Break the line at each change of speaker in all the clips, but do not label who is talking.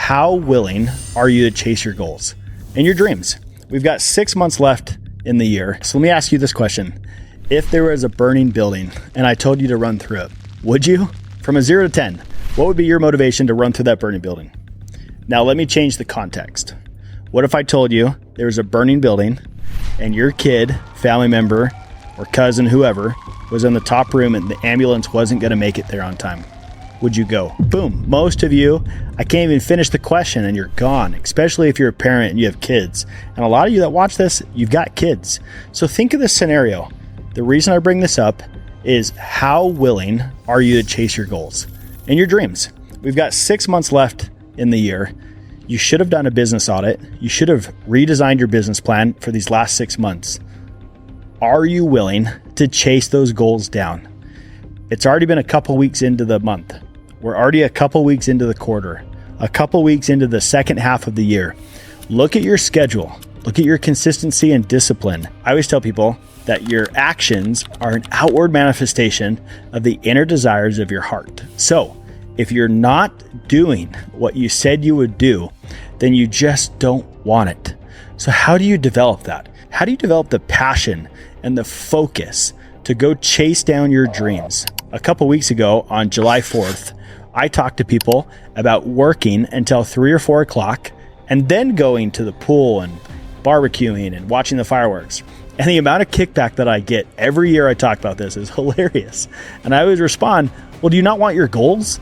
how willing are you to chase your goals and your dreams? We've got 6 months left in the year. So let me ask you this question. If there was a burning building and I told you to run through it, would you? From a 0 to 10, what would be your motivation to run through that burning building? Now let me change the context. What if I told you there was a burning building and your kid, family member, or cousin, whoever, was in the top room and the ambulance wasn't going to make it there on time? Would you go? Boom. Most of you, I can't even finish the question and you're gone, especially if you're a parent and you have kids. And a lot of you that watch this, you've got kids. So think of this scenario. The reason I bring this up is how willing are you to chase your goals and your dreams? We've got 6 months left in the year. You should have done a business audit. You should have redesigned your business plan for these last 6 months. Are you willing to chase those goals down? It's already been a couple weeks into the month. We're already a couple weeks into the quarter, a couple weeks into the second half of the year. Look at your schedule. Look at your consistency and discipline. I always tell people that your actions are an outward manifestation of the inner desires of your heart. So if you're not doing what you said you would do, then you just don't want it. So how do you develop that? How do you develop the passion and the focus to go chase down your dreams? A couple weeks ago on July 4th, I talked to people about working until 3 or 4 o'clock and then going to the pool and barbecuing and watching the fireworks. And the amount of kickback that I get every year I talk about this is hilarious. And I always respond, well, do you not want your goals?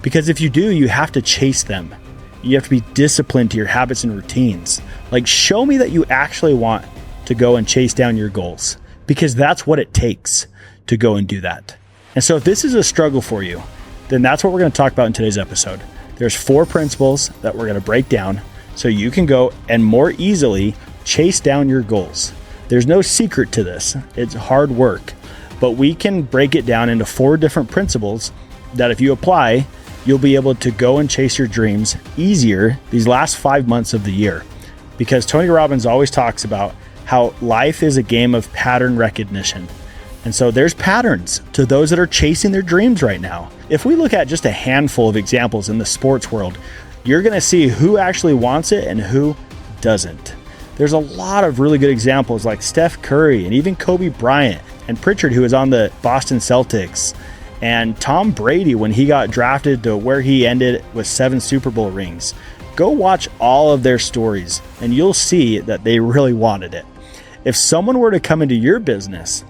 Because if you do, you have to chase them. You have to be disciplined to your habits and routines. Like, show me that you actually want to go and chase down your goals, because that's what it takes to go and do that. And so if this is a struggle for you, then that's what we're going to talk about in today's episode. There's 4 principles that we're going to break down so you can go and more easily chase down your goals. There's no secret to this. It's hard work, but we can break it down into 4 different principles that if you apply, you'll be able to go and chase your dreams easier these last 5 months of the year. Because Tony Robbins always talks about how life is a game of pattern recognition. And so there's patterns to those that are chasing their dreams right now. If we look at just a handful of examples in the sports world, you're going to see who actually wants it and who doesn't. There's a lot of really good examples like Steph Curry and even Kobe Bryant and Pritchard, who was on the Boston Celtics, and Tom Brady when he got drafted to where he ended with 7 Super Bowl rings. Go watch all of their stories and you'll see that they really wanted it. If someone were to come into your business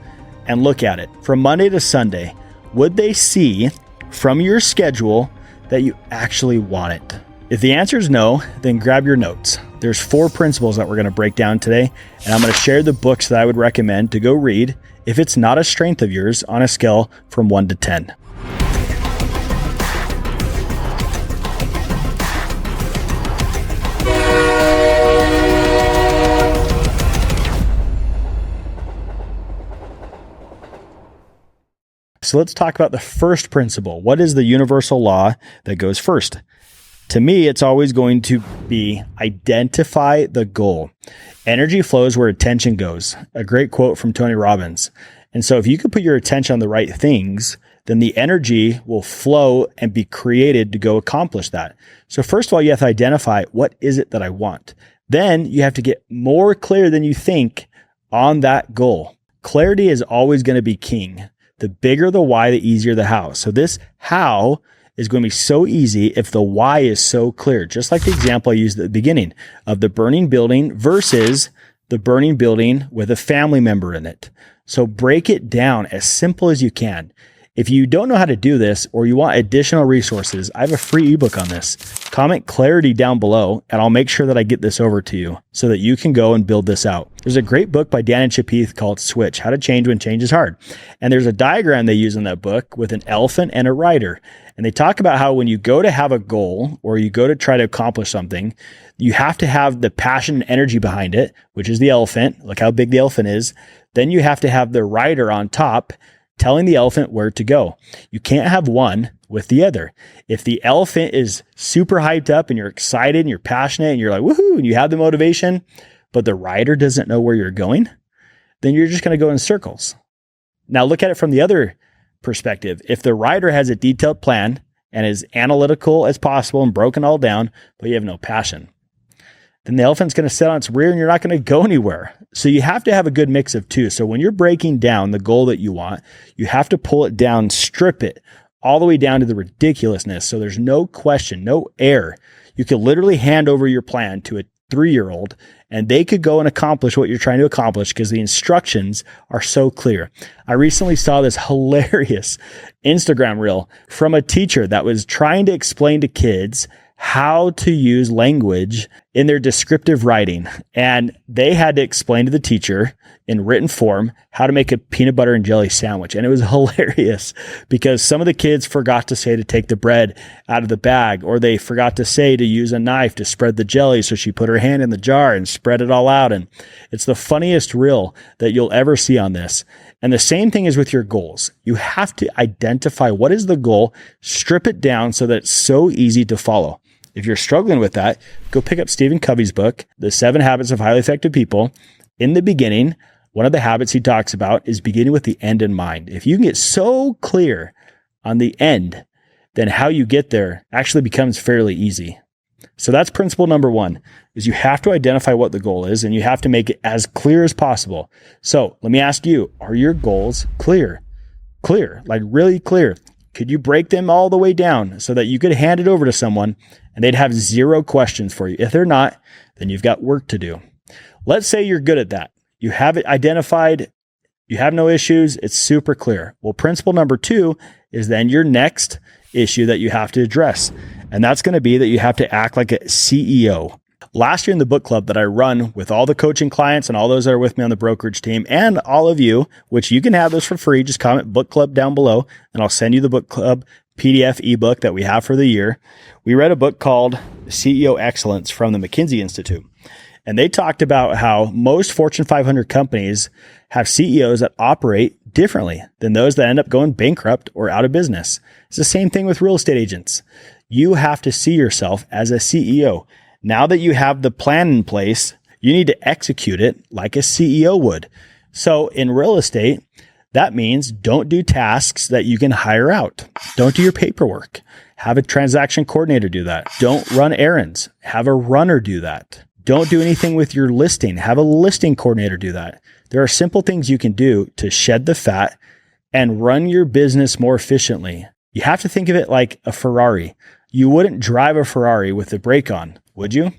and look at it from Monday to Sunday, would they see from your schedule that you actually want it? If the answer is no, then grab your notes. There's 4 principles that we're going to break down today, and I'm going to share the books that I would recommend to go read if it's not a strength of yours on a scale from 1 to 10. So let's talk about the first principle. What is the universal law that goes first? To me, it's always going to be identify the goal. Energy flows where attention goes. A great quote from Tony Robbins. And so if you can put your attention on the right things, then the energy will flow and be created to go accomplish that. So first of all, you have to identify, what is it that I want? Then you have to get more clear than you think on that goal. Clarity is always going to be king. The bigger the why, the easier the how. So this how is going to be so easy if the why is so clear. Just like the example I used at the beginning of the burning building versus the burning building with a family member in it. So break it down as simple as you can. If you don't know how to do this or you want additional resources, I have a free ebook on this. Comment clarity down below and I'll make sure that I get this over to you so that you can go and build this out. There's a great book by Dan and Chip Heath called Switch, How to Change When Change is Hard. And there's a diagram they use in that book with an elephant and a rider. And they talk about how when you go to have a goal or you go to try to accomplish something, you have to have the passion and energy behind it, which is the elephant. Look how big the elephant is. Then you have to have the rider on top telling the elephant where to go. You can't have one with the other. If the elephant is super hyped up and you're excited and you're passionate and you're like, woohoo, and you have the motivation, but the rider doesn't know where you're going, then you're just going to go in circles. Now look at it from the other perspective. If the rider has a detailed plan and as analytical as possible and broken all down, but you have no passion, then the elephant's going to sit on its rear and you're not going to go anywhere. So you have to have a good mix of two. So when you're breaking down the goal that you want, you have to pull it down, strip it all the way down to the ridiculousness. So there's no question, no error. You could literally hand over your plan to a 3-year-old and they could go and accomplish what you're trying to accomplish because the instructions are so clear. I recently saw this hilarious Instagram reel from a teacher that was trying to explain to kids how to use language in their descriptive writing. And they had to explain to the teacher in written form how to make a peanut butter and jelly sandwich. And it was hilarious because some of the kids forgot to say to take the bread out of the bag, or they forgot to say to use a knife to spread the jelly. So she put her hand in the jar and spread it all out. And it's the funniest reel that you'll ever see on this. And the same thing is with your goals. You have to identify what is the goal, strip it down so that it's so easy to follow. If you're struggling with that, go pick up Stephen Covey's book, The 7 Habits of Highly Effective People. In the beginning, one of the habits he talks about is beginning with the end in mind. If you can get so clear on the end, then how you get there actually becomes fairly easy. So that's principle number 1, is you have to identify what the goal is and you have to make it as clear as possible. So let me ask you, are your goals clear? Clear, like really clear. Could you break them all the way down so that you could hand it over to someone and they'd have 0 questions for you? If they're not, then you've got work to do. Let's say you're good at that. You have it identified. You have no issues. It's super clear. Well, principle number 2 is then your next issue that you have to address. And that's going to be that you have to act like a CEO. Last year in the book club that I run with all the coaching clients and all those that are with me on the brokerage team and all of you, which you can have this for free, just comment book club down below and I'll send you the book club PDF ebook that we have for the year. We read a book called CEO Excellence from the McKinsey Institute. And they talked about how most Fortune 500 companies have CEOs that operate differently than those that end up going bankrupt or out of business. It's the same thing with real estate agents. You have to see yourself as a CEO. Now that you have the plan in place, you need to execute it like a CEO would. So in real estate, that means don't do tasks that you can hire out. Don't do your paperwork. Have a transaction coordinator do that. Don't run errands. Have a runner do that. Don't do anything with your listing. Have a listing coordinator do that. There are simple things you can do to shed the fat and run your business more efficiently. You have to think of it like a Ferrari. You wouldn't drive a Ferrari with the brake on, would you?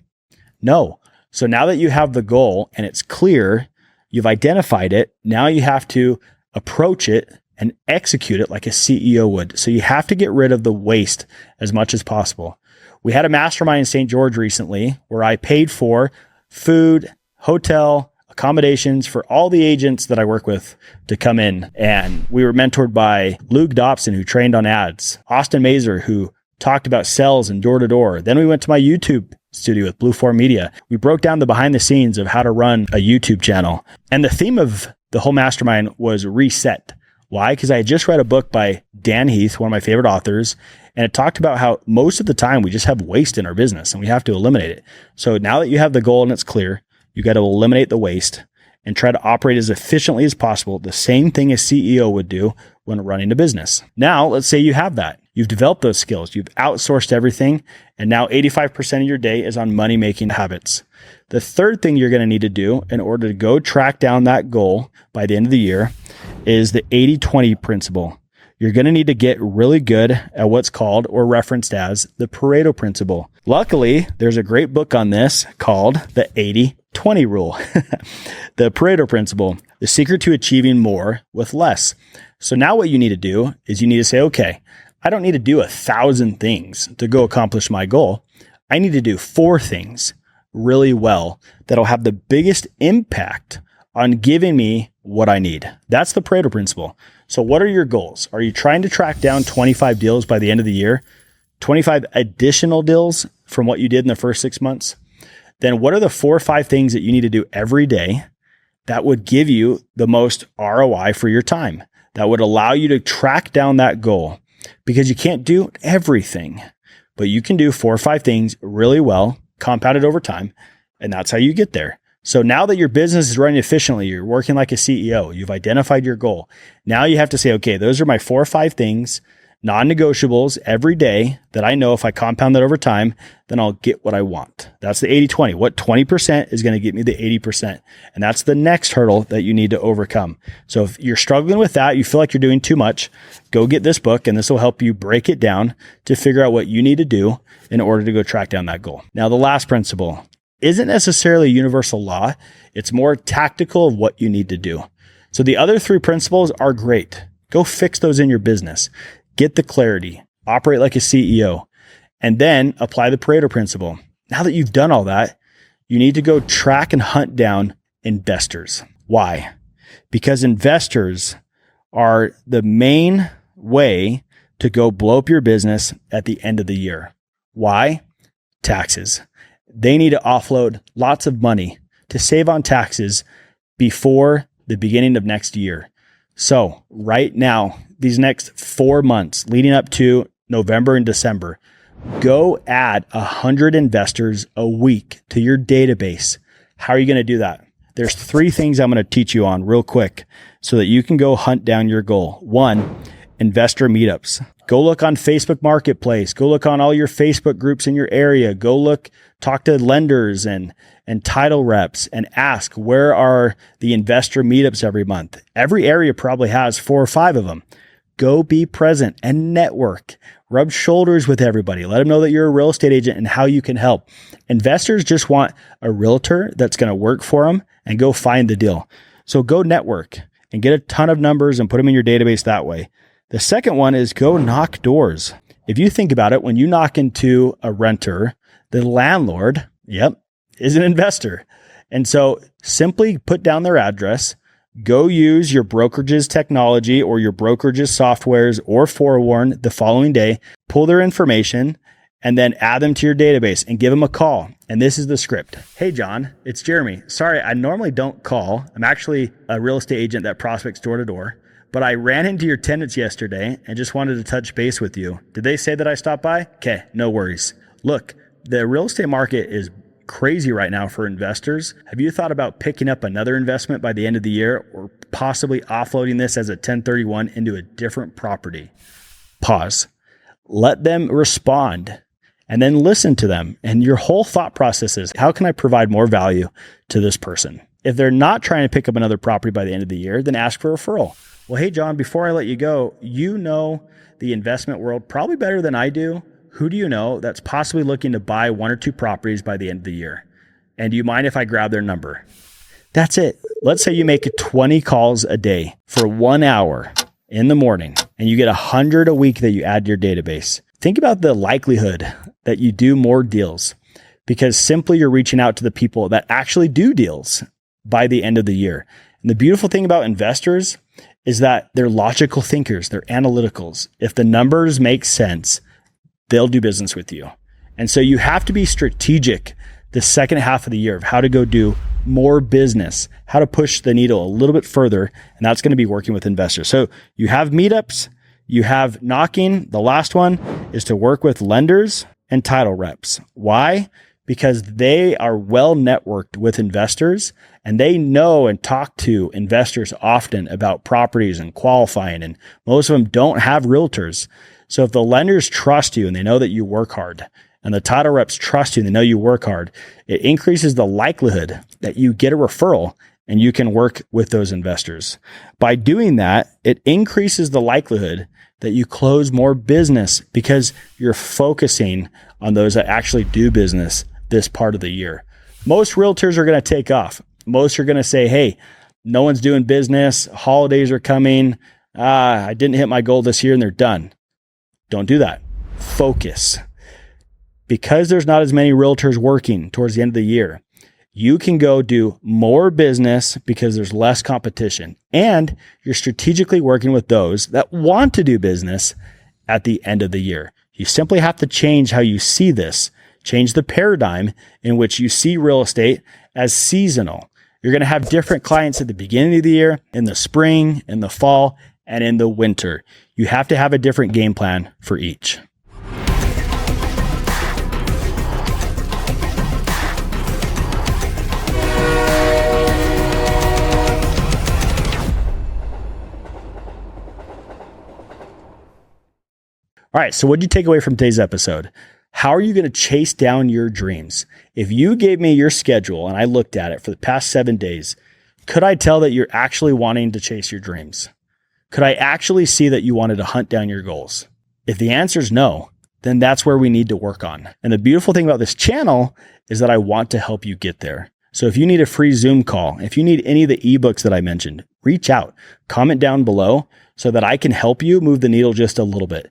No. So now that you have the goal and it's clear, you've identified it, now you have to approach it and execute it like a CEO would. So you have to get rid of the waste as much as possible. We had a mastermind in St. George recently where I paid for food, hotel, accommodations for all the agents that I work with to come in. And we were mentored by Luke Dobson, who trained on ads, Austin Mazer, who talked about sales and door to door. Then we went to my YouTube studio with Blue Four Media. We broke down the behind the scenes of how to run a YouTube channel. And the theme of the whole mastermind was reset. Why? Because I had just read a book by Dan Heath, one of my favorite authors, and it talked about how most of the time we just have waste in our business and we have to eliminate it. So now that you have the goal and it's clear, you got to eliminate the waste and try to operate as efficiently as possible. The same thing a CEO would do when running a business. Now, let's say you have that. You've developed those skills. You've outsourced everything. And now 85% of your day is on money-making habits. The third thing you're going to need to do in order to go track down that goal by the end of the year is the 80-20 principle. You're going to need to get really good at what's called or referenced as the Pareto Principle. Luckily, there's a great book on this called the 80-20 rule. The Pareto Principle, the secret to achieving more with less. So now what you need to do is you need to say, okay, I don't need to do 1,000 things to go accomplish my goal. I need to do 4 things really well that'll have the biggest impact on giving me what I need. That's the Pareto Principle. So what are your goals? Are you trying to track down 25 deals by the end of the year? 25 additional deals from what you did in the first 6 months? Then what are the 4 or 5 things that you need to do every day that would give you the most ROI for your time, that would allow you to track down that goal? Because you can't do everything, but you can do 4 or 5 things really well, compounded over time, and that's how you get there. So now that your business is running efficiently, you're working like a CEO, you've identified your goal. Now you have to say, okay, those are my 4 or 5 things non-negotiables every day that I know if I compound that over time, then I'll get what I want. That's the 80-20. What 20% is going to get me the 80%. And that's the next hurdle that you need to overcome. So if you're struggling with that, you feel like you're doing too much, go get this book, and this will help you break it down to figure out what you need to do in order to go track down that goal. Now, the last principle isn't necessarily a universal law. It's more tactical of what you need to do. So the other three principles are great. Go fix those in your business. Get the clarity, operate like a CEO, and then apply the Pareto Principle. Now that you've done all that, you need to go track and hunt down investors. Why? Because investors are the main way to go blow up your business at the end of the year. Why? Taxes. They need to offload lots of money to save on taxes before the beginning of next year. So right now, these next 4 months leading up to November and December, go add 100 investors a week to your database. How are you going to do that? There's 3 things I'm going to teach you on real quick so that you can go hunt down your goal. 1, investor meetups. Go look on Facebook Marketplace. Go look on all your Facebook groups in your area. Go talk to lenders and title reps and ask, where are the investor meetups every month? Every area probably has 4 or 5 of them. Go be present and network. Rub shoulders with everybody. Let them know that you're a real estate agent and how you can help. Investors just want a realtor that's going to work for them and go find the deal. So go network and get a ton of numbers and put them in your database that way. The second one is go knock doors. If you think about it, when you knock into a renter, the landlord, is an investor. And so simply put down their address, go use your brokerage's technology or your brokerage's softwares or Forewarn the following day, pull their information, and then add them to your database and give them a call. And this is the script. Hey, John, it's Jeremy. Sorry, I normally don't call. I'm actually a real estate agent that prospects door to door, but I ran into your tenants yesterday and just wanted to touch base with you. Did they say that I stopped by? Okay, no worries. Look, the real estate market is crazy right now for investors. Have you thought about picking up another investment by the end of the year or possibly offloading this as a 1031 into a different property? Pause. Let them respond and then listen to them. And your whole thought process is, how can I provide more value to this person? If they're not trying to pick up another property by the end of the year, then ask for a referral. Well, hey, John, before I let you go, you know the investment world probably better than I do. Who do you know that's possibly looking to buy 1 or 2 properties by the end of the year? And do you mind if I grab their number? That's it. Let's say you make 20 calls a day for 1 hour in the morning and you get 100 a week that you add to your database. Think about the likelihood that you do more deals because simply you're reaching out to the people that actually do deals by the end of the year. And the beautiful thing about investors is that they're logical thinkers. They're analyticals. If the numbers make sense, they'll do business with you. And so you have to be strategic the second half of the year of how to go do more business, how to push the needle a little bit further. And that's going to be working with investors. So you have meetups, you have knocking. The last one is to work with lenders and title reps. Why? Because they are well networked with investors and they know and talk to investors often about properties and qualifying. And most of them don't have realtors. So if the lenders trust you and they know that you work hard and the title reps trust you and they know you work hard, it increases the likelihood that you get a referral and you can work with those investors. By doing that, it increases the likelihood that you close more business because you're focusing on those that actually do business this part of the year. Most realtors are going to take off. Most are going to say, hey, no one's doing business. Holidays are coming. I didn't hit my goal this year and they're done. Don't do that. Focus. Because there's not as many realtors working towards the end of the year, you can go do more business because there's less competition and you're strategically working with those that want to do business at the end of the year. You simply have to change how you see this, change the paradigm in which you see real estate as seasonal. You're going to have different clients at the beginning of the year, in the spring, in the fall, and in the winter. You have to have a different game plan for each. All right, so what did you take away from today's episode? How are you going to chase down your dreams? If you gave me your schedule and I looked at it for the past 7 days, could I tell that you're actually wanting to chase your dreams? Could I actually see that you wanted to hunt down your goals? If the answer is no, then that's where we need to work on. And the beautiful thing about this channel is that I want to help you get there. So if you need a free Zoom call, if you need any of the ebooks that I mentioned, reach out, comment down below so that I can help you move the needle just a little bit.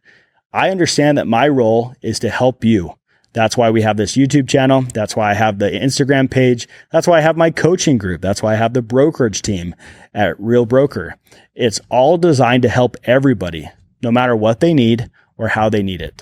I understand that my role is to help you. That's why we have this YouTube channel. That's why I have the Instagram page. That's why I have my coaching group. That's why I have the brokerage team at Real Broker. It's all designed to help everybody, no matter what they need or how they need it.